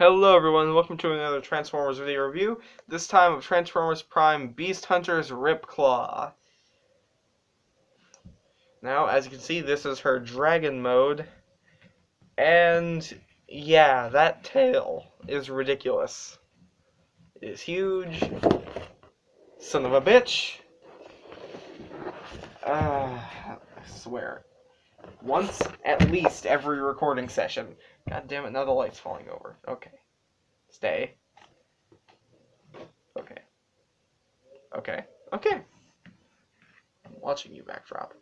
Hello everyone, welcome to another Transformers video review, this time of Transformers Prime Beast Hunter's Ripclaw. Now, as you can see, this is her dragon mode, and yeah, that tail is ridiculous. It is huge, son of a bitch. I swear. Once, at least, every recording session. God damn it, now the light's falling over. Okay. Stay. Okay. Okay. Okay. I'm watching you, backdrop.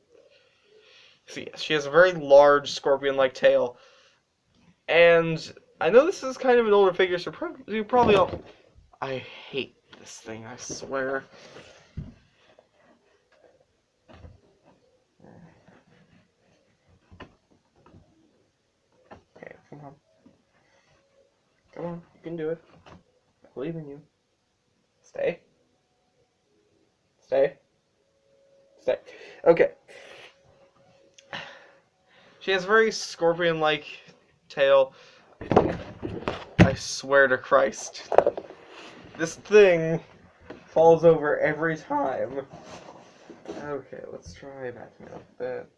So yes, she has a very large scorpion-like tail. And I know this is kind of an older figure, so you probably all... I hate this thing, I swear. Okay, come on. Come on, you can do it. I believe in you. Stay. Stay. Stay. Okay. She has a very scorpion-like tail. I swear to Christ. This thing falls over every time. Okay, let's try backing up a bit.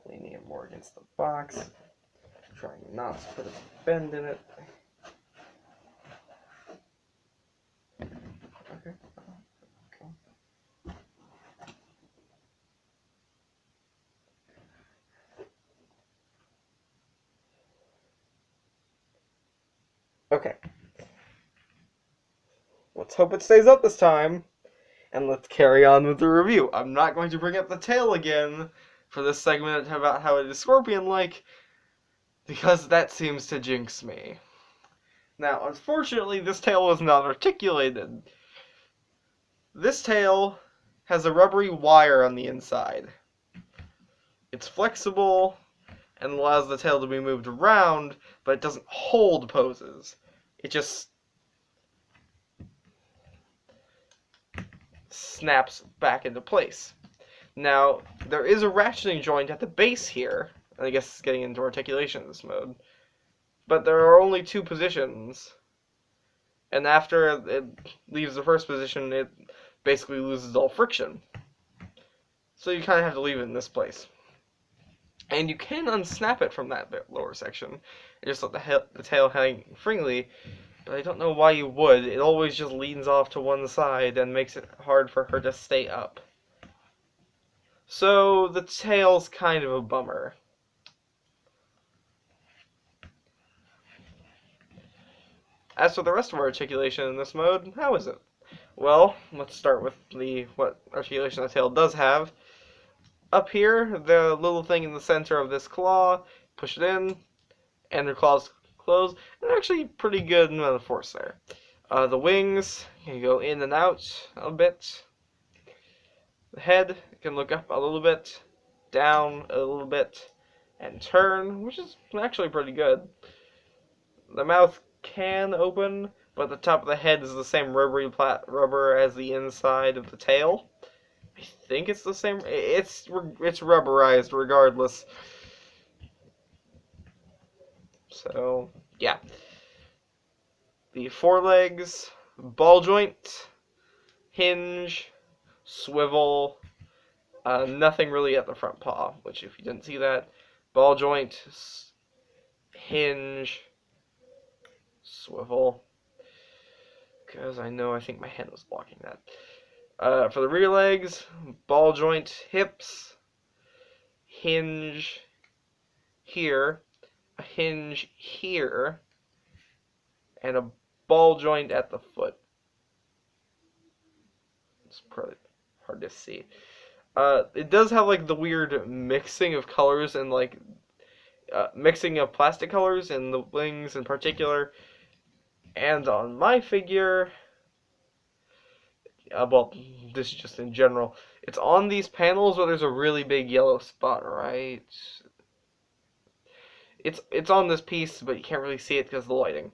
Leaning it more against the box. Trying not to put a bend in it. Okay. Okay. Let's hope it stays up this time. And let's carry on with the review. I'm not going to bring up the tail again for this segment about how it is scorpion-like, because that seems to jinx me. Now, unfortunately, this tail was not articulated. This tail has a rubbery wire on the inside. It's flexible and allows the tail to be moved around, but it doesn't hold poses. It just snaps back into place. Now, there is a ratcheting joint at the base here, and I guess it's getting into articulation in this mode, but there are only two positions, and after it leaves the first position, it basically loses all friction. So you kind of have to leave it in this place. And you can unsnap it from that lower section, and just let the tail hang freely, but I don't know why you would. It always just leans off to one side and makes it hard for her to stay up. So the tail's kind of a bummer. As for the rest of our articulation in this mode, how is it? Well, let's start with what articulation the tail does have. Up here, the little thing in the center of this claw, push it in, and her claws close, and they're actually pretty good amount of force there. The wings can go in and out a bit. The head can look up a little bit, down a little bit, and turn, which is actually pretty good. The mouth can open, but the top of the head is the same rubber as the inside of the tail. I think it's the same. It's rubberized regardless. So, yeah. The forelegs, ball joint, hinge, swivel, nothing really at the front paw, which if you didn't see that, ball joint, hinge, swivel, because I think my hand was blocking that. For the rear legs, ball joint, hips, hinge here, a hinge here, and a ball joint at the foot. It's probably hard to see. It does have like the weird mixing of colors and like mixing of plastic colors in the wings in particular. And on my figure, well, this is just in general, it's on these panels where there's a really big yellow spot, right? It's on this piece, but you can't really see it because of the lighting.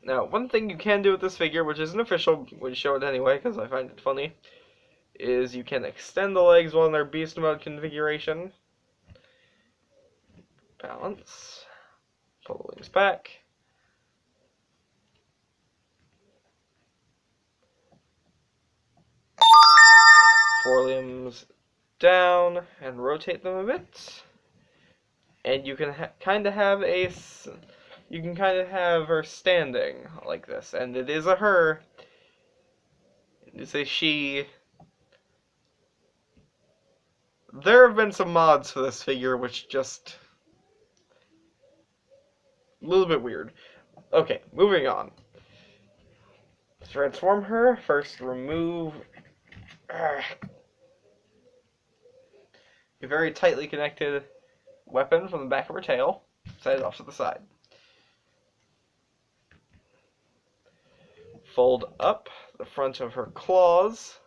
Now, one thing you can do with this figure, which isn't official, would show it anyway, because I find it funny, is you can extend the legs while in their beast mode configuration. Balance. Pull the wings back. Forelimbs down and rotate them a bit. And you can kind of have her standing like this. And it is a her. It's a she. There have been some mods for this figure which just a little bit weird. Okay, moving on. Transform her. First, remove a very tightly connected weapon from the back of her tail. Set it off to the side. Fold up the front of her claws.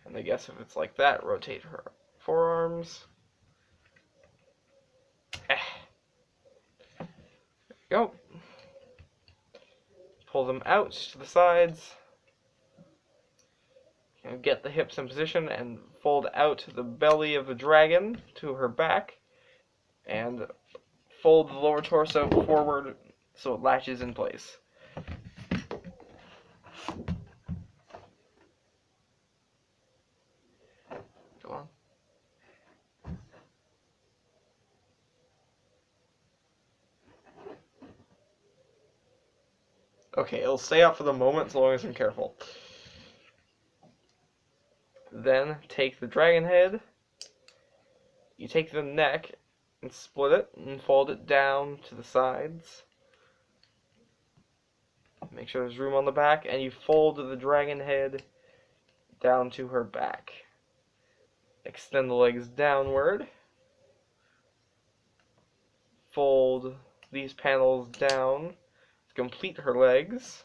And I guess if it's like that, rotate her forearms. There you go. Pull them out to the sides. And get the hips in position and fold out the belly of the dragon to her back. And fold the lower torso forward so it latches in place. Go on. Okay, it'll stay out for the moment as long as I'm careful. Then take the dragon head. You take the neck and split it and fold it down to the sides. Make sure there's room on the back, and you fold the dragon head down to her back. Extend the legs downward. Fold these panels down to complete her legs.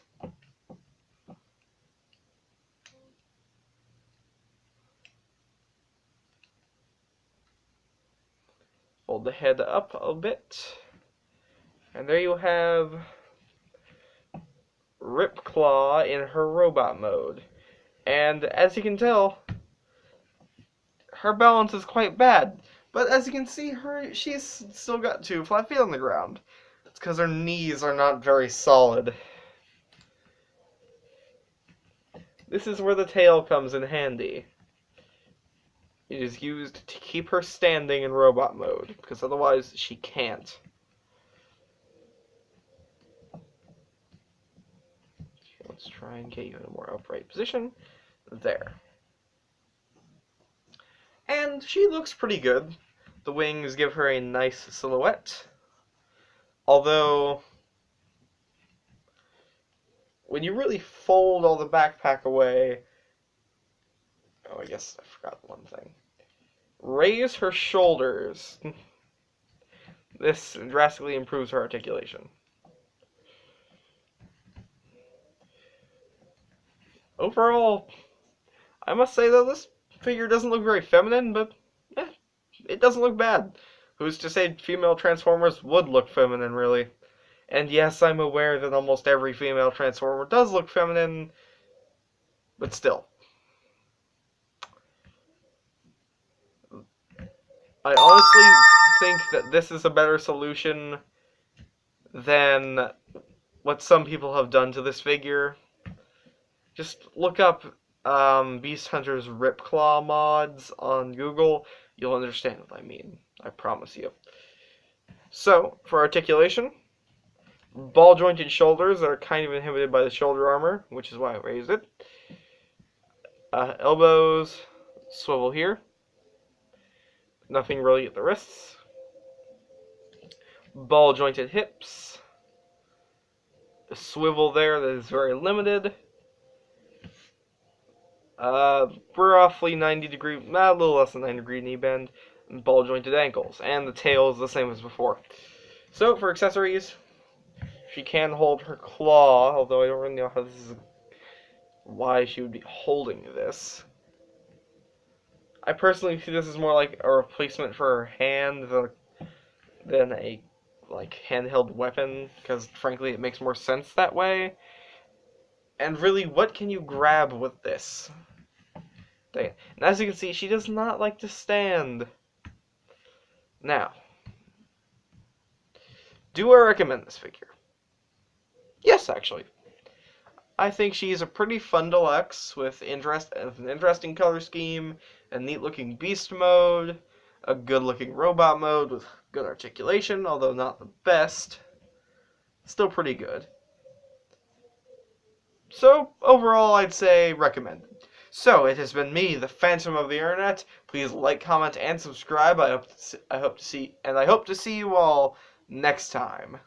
Fold the head up a bit. And there you have Ripclaw in her robot mode. And as you can tell, her balance is quite bad. But as you can see, she's still got 2 flat feet on the ground. It's because her knees are not very solid. This is where the tail comes in handy. It is used to keep her standing in robot mode, because otherwise she can't. Okay, let's try and get you in a more upright position. There. And she looks pretty good. The wings give her a nice silhouette. Although, when you really fold all the backpack away... Oh, I guess I forgot one thing. Raise her shoulders. This drastically improves her articulation. Overall, I must say that this figure doesn't look very feminine, but it doesn't look bad. Who's to say female Transformers would look feminine, really? And yes, I'm aware that almost every female Transformer does look feminine, but still. I honestly think that this is a better solution than what some people have done to this figure. Just look up Beast Hunter's Ripclaw mods on Google. You'll understand what I mean. I promise you. So, for articulation, ball-jointed shoulders are kind of inhibited by the shoulder armor, which is why I raised it. Elbows swivel here. Nothing really at the wrists. Ball-jointed hips. The swivel there that is very limited. Roughly 90 degree, a little less than 90 degree knee bend. And ball-jointed ankles. And the tail is the same as before. So, for accessories, she can hold her claw, although I don't really know how this is, why she would be holding this. I personally see this as more like a replacement for her hand than a handheld weapon, because frankly it makes more sense that way. And really, what can you grab with this? And as you can see, she does not like to stand. Now, Do I recommend this figure? Yes, actually. I think she's a pretty fun deluxe with an interesting color scheme, a neat-looking beast mode, a good-looking robot mode with good articulation, although not the best. Still pretty good. So, overall, I'd say recommended. So, it has been me, the Phantom of the Internet. Please like, comment, and subscribe. I hope to see you all next time.